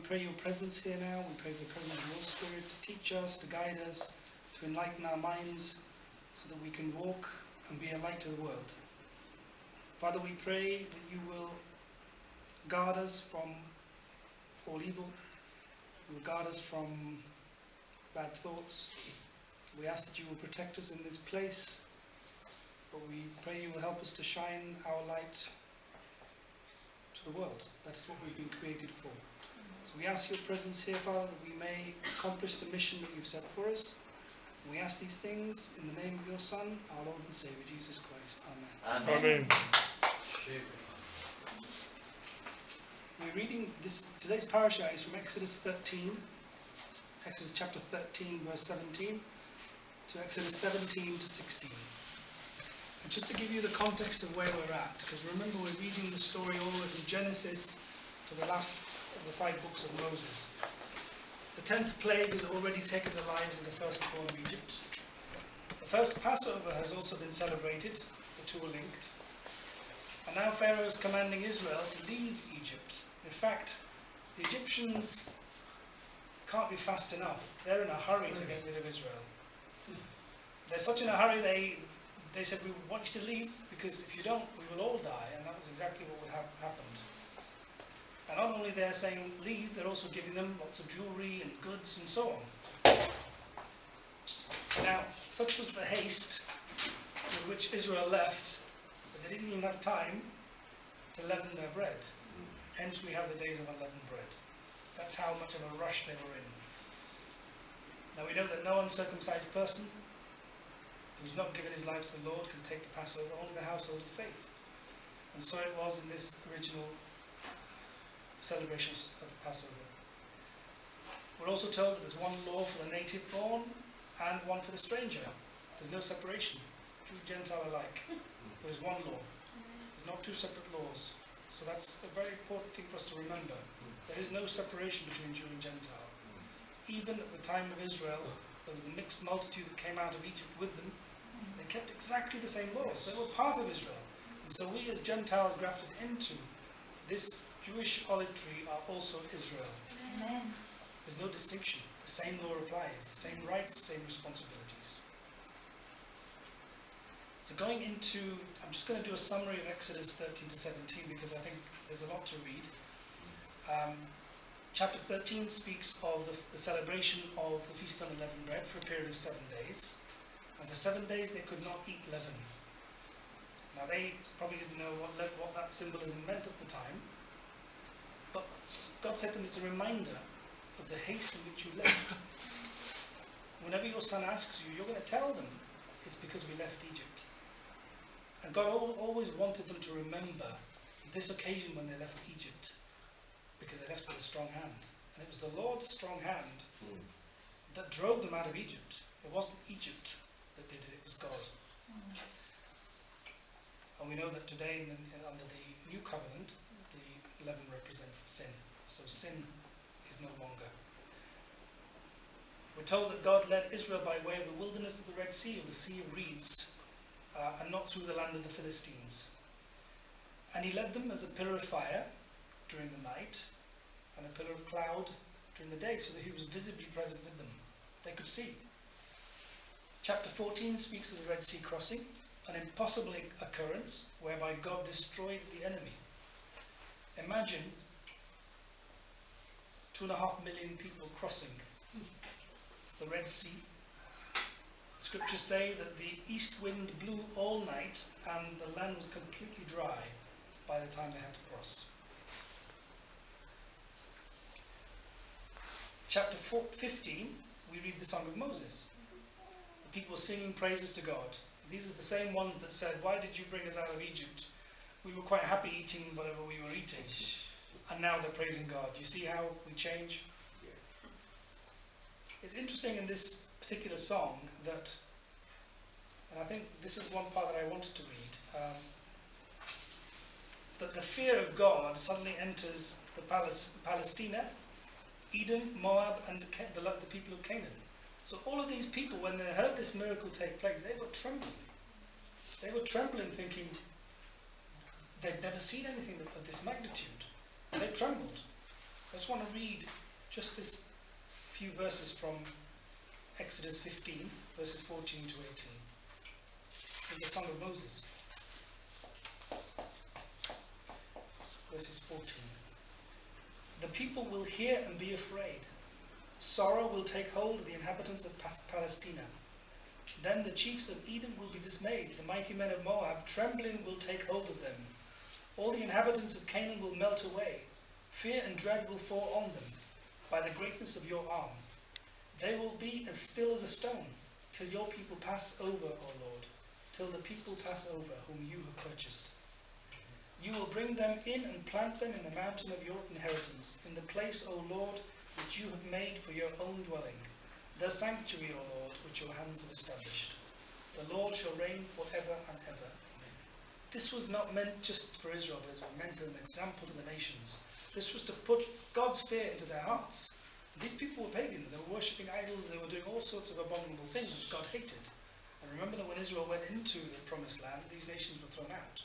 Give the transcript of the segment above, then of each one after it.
pray your presence here now. We pray for the presence of your Spirit to teach us, to guide us, to enlighten our minds, so that we can walk and be a light to the world. Father, we pray that you will guard us from all evil. You will guard us from bad thoughts. We ask that you will protect us in this place, but we pray you will help us to shine our light to the world. That's what we've been created for. So we ask your presence here, Father, that we may accomplish the mission that you've set for us. We ask these things in the name of your Son, our Lord and Saviour, Jesus Christ. Amen. Amen. We're reading today's parasha is from Exodus 13, Exodus chapter 13, verse 17, to Exodus 17 to 16. And just to give you the context of where we're at, because remember we're reading the story all the way from Genesis to the last of the 5 books of Moses. The 10th plague has already taken the lives of the firstborn of Egypt. The first Passover has also been celebrated, the two are linked. And now Pharaoh is commanding Israel to leave Egypt. In fact, the Egyptians can't be fast enough. They're in a hurry to get rid of Israel. They're such in a hurry, they said, we want you to leave, because if you don't, we will all die. And that was exactly what would have happened. And not only they're saying leave, they're also giving them lots of jewellery and goods and so on. Now, such was the haste with which Israel left, that they didn't even have time to leaven their bread. Hence we have the days of unleavened bread. That's how much of a rush they were in. Now we know that no uncircumcised person who's not given his life to the Lord can take the Passover, only the household of faith. And so it was in this original celebrations of Passover. We're also told that there's one law for the native born and one for the stranger. There's no separation, Jew, Gentile alike. There's one law. There's not 2 separate laws. So that's a very important thing for us to remember. There is no separation between Jew and Gentile. Even at the time of Israel, there was the mixed multitude that came out of Egypt with them. They kept exactly the same laws. They were part of Israel. And so we as Gentiles grafted into this Jewish olive tree are also Israel. Amen. There's no distinction. The same law applies. The same rights, same responsibilities. So going into, I'm just going to do a summary of Exodus 13 to 17 because I think there's a lot to read. Chapter 13 speaks of the celebration of the Feast of Unleavened Bread for a period of 7 days. And for 7 days they could not eat leaven. Now they probably didn't know what that symbolism meant at the time. But God said to them, it's a reminder of the haste in which you left. Whenever your son asks you, you're going to tell them it's because we left Egypt. And God always wanted them to remember this occasion when they left Egypt, because they left with a strong hand. And it was the Lord's strong hand that drove them out of Egypt. It wasn't Egypt that did it, it was God. And we know that today, under the new covenant, the leaven represents sin. So sin is no longer. We're told that God led Israel by way of the wilderness of the Red Sea, or the Sea of Reeds, and not through the land of the Philistines. And he led them as a pillar of fire during the night, and a pillar of cloud during the day, so that he was visibly present with them. They could see. Chapter 14 speaks of the Red Sea crossing, an impossible occurrence whereby God destroyed the enemy. Imagine 2.5 million people crossing the Red Sea. Scriptures say that the east wind blew all night and the land was completely dry by the time they had to cross. Chapter 15, we read the Song of Moses. The people singing praises to God. These are the same ones that said, why did you bring us out of Egypt? We were quite happy eating whatever we were eating. And now they're praising God. You see how we change? It's interesting in this particular song that, and I think this is one part that I wanted to read, that the fear of God suddenly enters the Palestina, Edom, Moab, and the people of Canaan. So all of these people, when they heard this miracle take place, they were trembling. They were trembling, thinking they'd never seen anything of this magnitude. They trembled. So I just want to read just this few verses from Exodus 15, verses 14 to 18. This is the Song of Moses. Verses 14. The people will hear and be afraid. Sorrow will take hold of the inhabitants of Palestina. Then the chiefs of Edom will be dismayed. The mighty men of Moab, trembling, will take hold of them. All the inhabitants of Canaan will melt away. Fear and dread will fall on them by the greatness of your arm. They will be as still as a stone, till your people pass over, O Lord, till the people pass over whom you have purchased. You will bring them in and plant them in the mountain of your inheritance, in the place, O Lord, which you have made for your own dwelling, the sanctuary, O Lord, which your hands have established. The Lord shall reign forever and ever. This was not meant just for Israel, but it was meant as an example to the nations. This was to put God's fear into their hearts. These people were pagans, they were worshipping idols, they were doing all sorts of abominable things which God hated. And remember that when Israel went into the promised land, these nations were thrown out.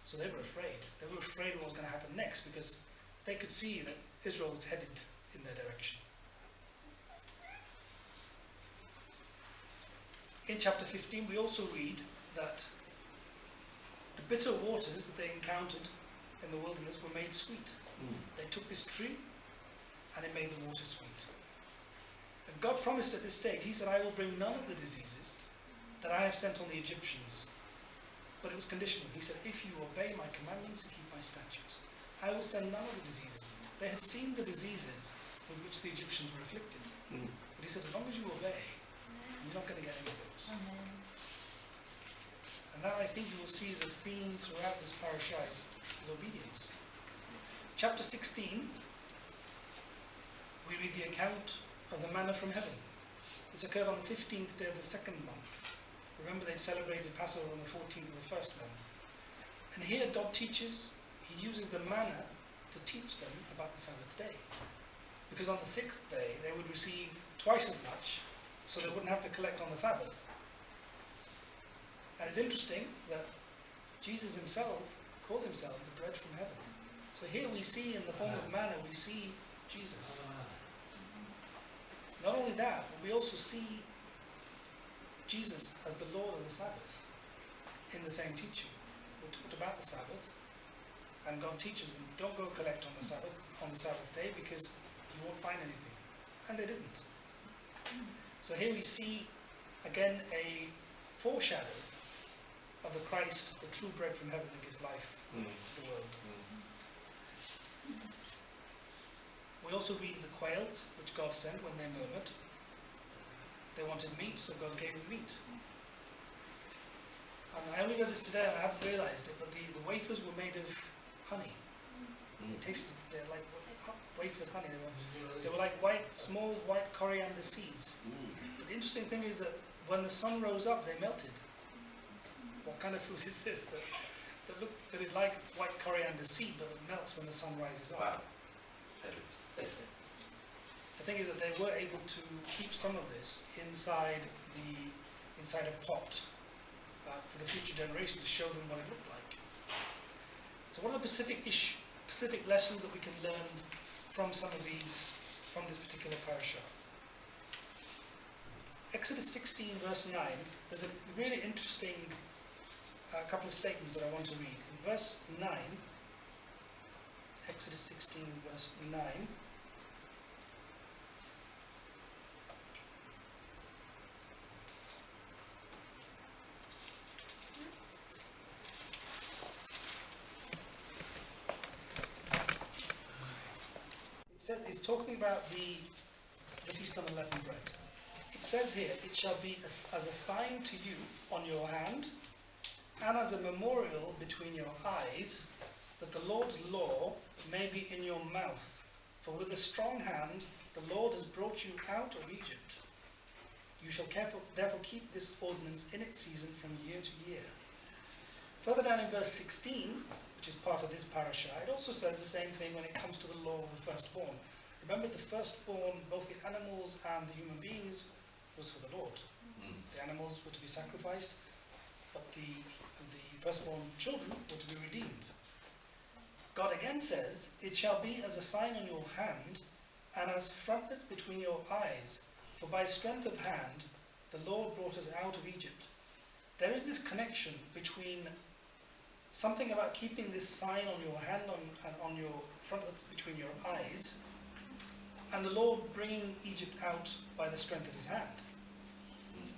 So they were afraid. They were afraid of what was going to happen next, because they could see that Israel was headed in their direction. In chapter 15 we also read that the bitter waters that they encountered in the wilderness were made sweet. They took this tree and it made the water sweet. And God promised at this stage, he said, I will bring none of the diseases that I have sent on the Egyptians. But it was conditional. He said, if you obey my commandments and keep my statutes, I will send none of the diseases. They had seen the diseases with which the Egyptians were afflicted. But he said, as long as you obey, you're not going to get any of those. And that, I think, you will see as a theme throughout this parasha is obedience. Chapter 16, we read the account of the manna from heaven. This occurred on the 15th day of the second month. Remember, they'd celebrated Passover on the 14th of the first month. And here God teaches, he uses the manna to teach them about the Sabbath day. Because on the 6th day, they would receive twice as much, so they wouldn't have to collect on the Sabbath. And it's interesting that Jesus himself called himself the bread from heaven. So here we see, in the form of manna, we see Jesus. Not only that, but we also see Jesus as the Lord of the Sabbath in the same teaching. We talked about the Sabbath, and God teaches them, don't go collect on the Sabbath day, because you won't find anything. And they didn't. So here we see again a foreshadow of the Christ, the true bread from heaven that gives life to the world. We also read the quails which God sent when they murmured. They wanted meat, so God gave them meat. And I only read this today and I haven't realised it, but the wafers were made of honey. They tasted, they're like wafered honey. They were like small white coriander seeds. But the interesting thing is that when the sun rose up, they melted. What kind of fruit is this that is like white coriander seed, but it melts when the sun rises up? Wow. The thing is that they were able to keep some of this inside a pot for the future generation to show them what it looked like. So what are the specific lessons that we can learn from from this particular parasha? Exodus 16 verse 9, there's a really interesting couple of statements that I want to read. In verse 9, Exodus 16 verse 9, it's talking about the Feast of Unleavened Bread. It says here, it shall be as a sign to you on your hand, and as a memorial between your eyes, that the Lord's law may be in your mouth. For with a strong hand the Lord has brought you out of Egypt. You shall therefore keep this ordinance in its season from year to year. Further down in verse 16, which is part of this parasha, it also says the same thing when it comes to the law of the firstborn. Remember, the firstborn, both the animals and the human beings, was for the Lord. The animals were to be sacrificed, but the firstborn children were to be redeemed. God again says, "It shall be as a sign on your hand, and as frontlets between your eyes, for by strength of hand the Lord brought us out of Egypt." There is this connection between something about keeping this sign on your hand and on your frontlets between your eyes, and the Lord bringing Egypt out by the strength of his hand.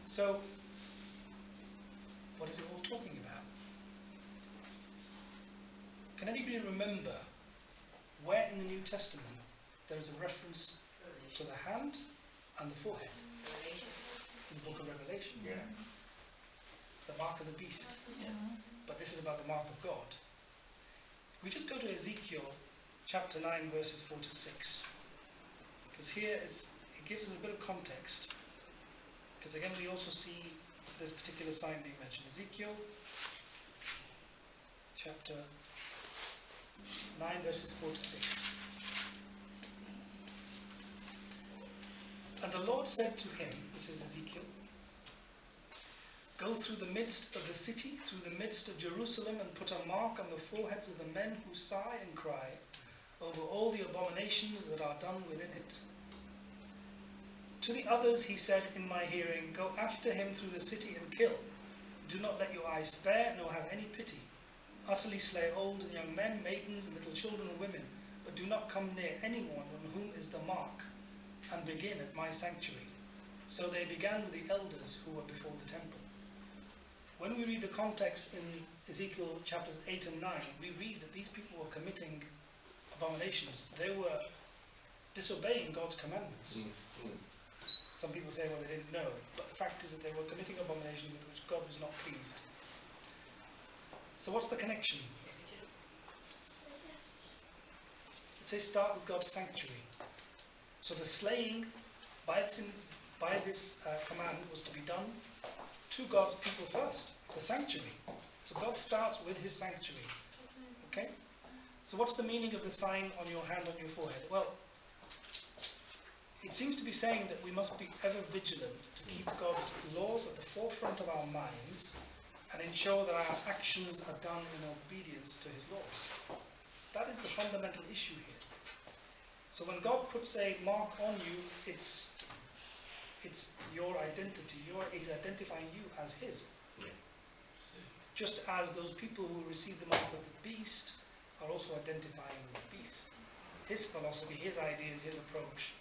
So, what is it all talking about? Can anybody remember where in the New Testament there is a reference to the hand and the forehead? In the book of Revelation. Yeah. The mark of the beast. Yeah. But this is about the mark of God. We just go to Ezekiel chapter 9 verses 4 to 6. Because here it gives us a bit of context. Because again we also see this particular sign being mentioned. Ezekiel chapter 9 verses 4 to 6. "And the Lord said to him," this is Ezekiel, "Go through the midst of the city, through the midst of Jerusalem, and put a mark on the foreheads of the men who sigh and cry over all the abominations that are done within it." To the others he said in my hearing, "Go after him through the city and kill. Do not let your eyes spare, nor have any pity. Utterly slay old and young men, maidens, and little children and women, but do not come near anyone on whom is the mark, and begin at my sanctuary." So they began with the elders who were before the temple. When we read the context in Ezekiel chapters 8 and 9, we read that these people were committing abominations. They were disobeying God's commandments. Some people say, well, they didn't know, but the fact is that they were committing abomination with which God was not pleased. So what's the connection? Let's say start with God's sanctuary. So the slaying by this command was to be done to God's people first, the sanctuary. So God starts with his sanctuary. Okay? So what's the meaning of the sign on your hand, on your forehead? Well, it seems to be saying that we must be ever vigilant to keep God's laws at the forefront of our minds and ensure that our actions are done in obedience to his laws. That is the fundamental issue here. So when God puts a mark on you, it's your identity. He's identifying you as his. Just as those people who receive the mark of the beast are also identifying with the beast. His philosophy, his ideas, his approach.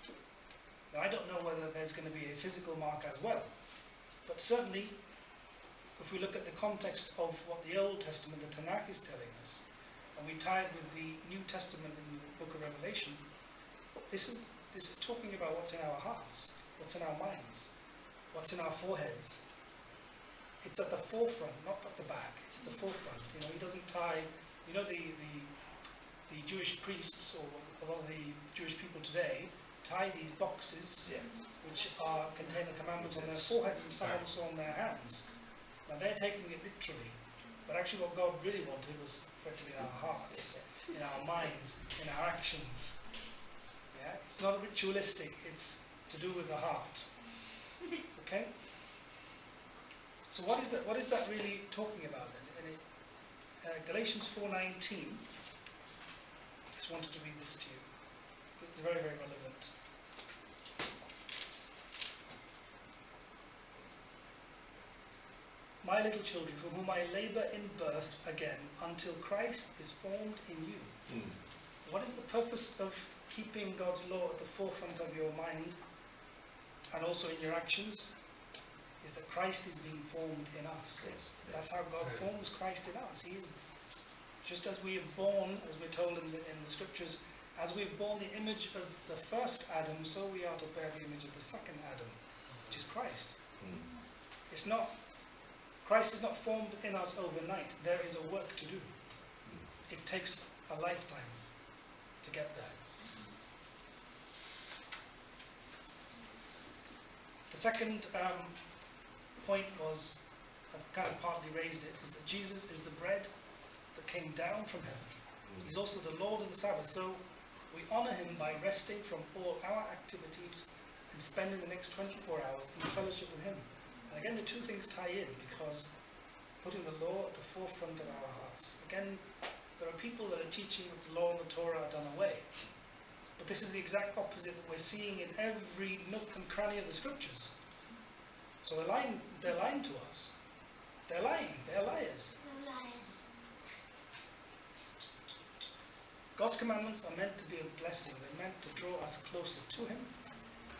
Now I don't know whether there's going to be a physical mark as well, but certainly if we look at the context of what the Old Testament, the Tanakh, is telling us, and we tie it with the New Testament in the book of Revelation, this is talking about what's in our hearts, what's in our minds, what's in our foreheads. It's at the forefront, not at the back. It's at the forefront. He doesn't tie. The Jewish priests or a lot of the Jewish people today tie these boxes, which contain the commandments on their foreheads and some also on their hands. Now they're taking it literally, but actually what God really wanted was for it to be in our hearts, in our minds, in our actions. Yeah, it's not ritualistic. It's to do with the heart. Okay. So what is that? What is that really talking about then? Galatians 4:19. Just wanted to read this to you. It's very, very relevant. "My little children, for whom I labour in birth again, until Christ is formed in you." What is the purpose of keeping God's law at the forefront of your mind and also in your actions? Is that Christ is being formed in us. That's how God forms Christ in us. He is, just as we are born, as we're told in the scriptures, as we've borne the image of the first Adam, so we are to bear the image of the second Adam, which is Christ. Christ is not formed in us overnight. There is a work to do. It takes a lifetime to get there. The second point was, I've kind of partly raised it, is that Jesus is the bread that came down from heaven. He's also the Lord of the Sabbath. So we honour him by resting from all our activities and spending the next 24 hours in fellowship with him. And again, the two things tie in, because putting the law at the forefront of our hearts. Again, There are people that are teaching that the law and the Torah are done away. But this is the exact opposite that we're seeing in every nook and cranny of the scriptures. So they're lying to us. They're lying. They're liars. They're liars. God's commandments are meant to be a blessing. They're meant to draw us closer to Him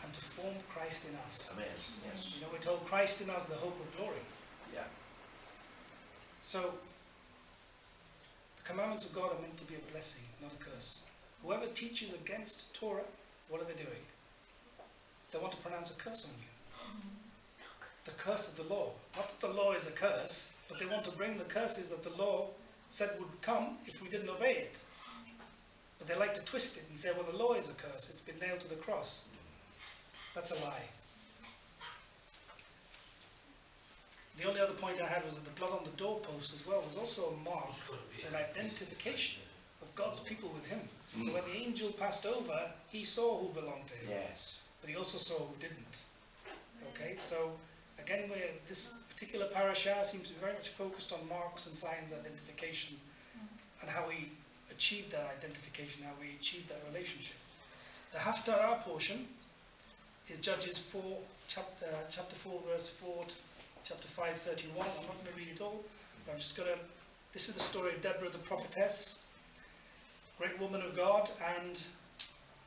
and to form Christ in us. Amen. Yes. You know, we're told Christ in us, the hope of glory. Yeah. So, the commandments of God are meant to be a blessing, not a curse. Whoever teaches against Torah, what are they doing? They want to pronounce a curse on you. The curse of the law. Not that the law is a curse, but they want to bring the curses that the law said would come if we didn't obey it. But they like to twist it and say, well, the law is a curse. It's been nailed to the cross. That's a lie. The only other point I had was that the blood on the doorpost as well was also a mark, an identification of God's people with Him. So when the angel passed over, he saw who belonged to Him. Yes. But he also saw who didn't. Okay, so again, this particular parasha seems to be very much focused on marks and signs identification and how we achieve that identification, how we achieve that relationship. The Haftarah portion is Judges 4, chapter 4, verse 4 to chapter 5, 31. I'm not going to read it all, but I'm just going to... This is the story of Deborah the prophetess, great woman of God, and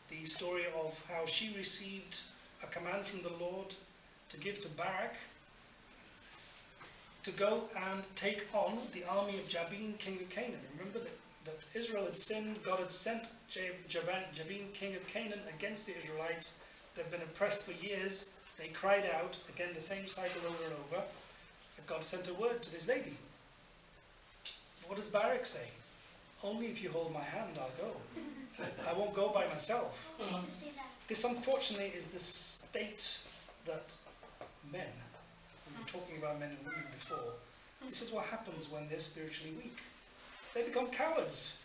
the story of how she received a command from the Lord to give to Barak to go and take on the army of Jabin, king of Canaan. Remember that Israel had sinned. God had sent Jabin, king of Canaan, against the Israelites. They've been oppressed for years. They cried out, again the same cycle over and over, and God sent a word to this lady. What does Barak say? Only if you hold my hand, I'll go. I won't go by myself. This, unfortunately, is the state that men, we were talking about men and women before, this is what happens when they're spiritually weak. They become cowards.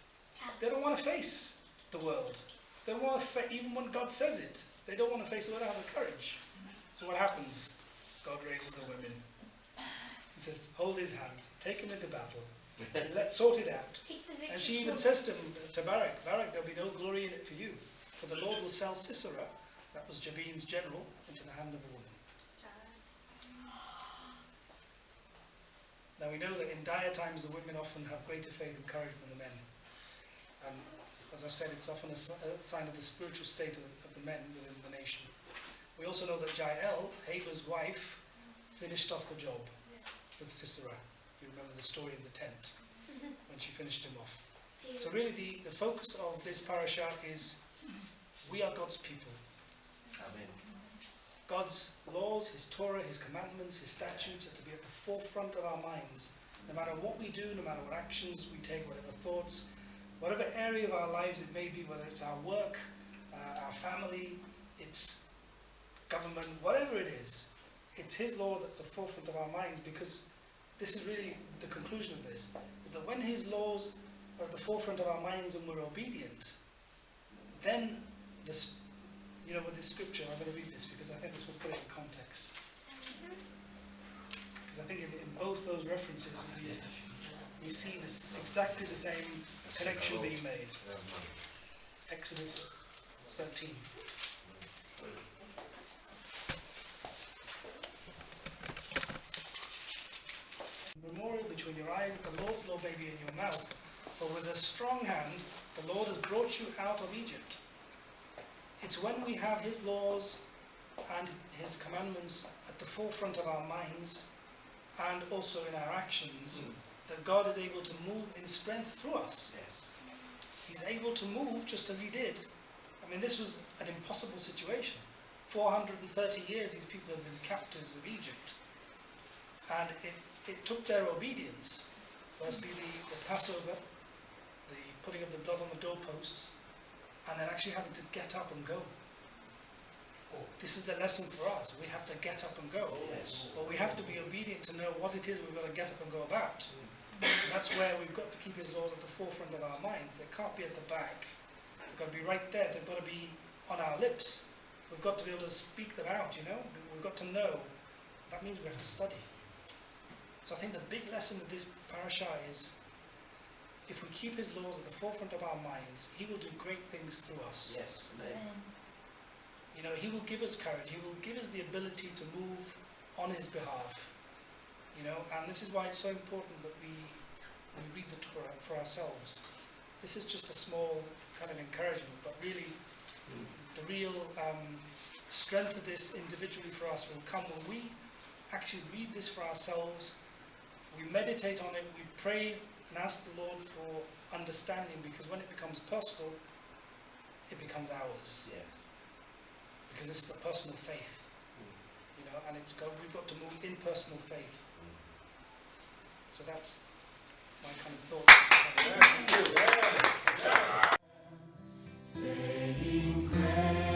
They don't want to face the world. They don't want to even when God says it, they don't want to face it. They don't have the courage. So what happens? God raises the women and says, hold his hand, take him into battle, let's sort it out. And she even says to Barak, there'll be no glory in it for you, for the Lord will sell Sisera, that was Jabin's general, into the hand of a woman. Now we know that in dire times the women often have greater faith and courage than the men. And as I've said, it's often a sign of the spiritual state of the men within the nation. We also know that Jael, Heber's wife, finished off the job with Sisera. You remember the story in the tent when she finished him off. So really the focus of this parasha is we are God's people. Amen. God's laws, His Torah, His commandments, His statutes are to be at the forefront of our minds. No matter what we do, no matter what actions we take, whatever thoughts, whatever area of our lives it may be, whether it's our work, our family, it's government, whatever it is, it's His law that's the forefront of our minds, because this is really the conclusion of this, is that when His laws are at the forefront of our minds and we're obedient, then this, you know, with this scripture, I'm going to read this because I think this will put it in context. Because I think in both those references we see this exactly the same connection being made. Exodus 13. Memorial between your eyes, that the Lord's law may be in your mouth. For with a strong hand the Lord has brought you out of Egypt. It's when we have His laws and His commandments at the forefront of our minds and also in our actions that God is able to move in strength through us. Yes. He's able to move just as He did. I mean, this was an impossible situation. 430 years these people had been captives of Egypt. And it took their obedience. Firstly, the Passover, the putting of the blood on the doorposts, and then actually having to get up and go. This is the lesson for us. We have to get up and go. Yes. But we have to be obedient to know what it is we've got to get up and go about. And that's where we've got to keep His laws at the forefront of our minds. They can't be at the back. They've got to be right there. They've got to be on our lips. We've got to be able to speak them out, you know. We've got to know. That means we have to study. So I think the big lesson of this parasha is if we keep his laws at the forefront of our minds, he will do great things through us. Yes. Amen. You know, he will give us courage, he will give us the ability to move on his behalf. You know, and this is why it's so important that we read the Torah for ourselves. This is just a small kind of encouragement, but really the real strength of this individually for us will come when we actually read this for ourselves, we meditate on it, we pray and ask the Lord for understanding, because when it becomes personal, it becomes ours. Yes. Because this is the personal faith, you know, and we've got to move in personal faith. So that's my kind of thoughts. Thank you. Yeah. Saying grace.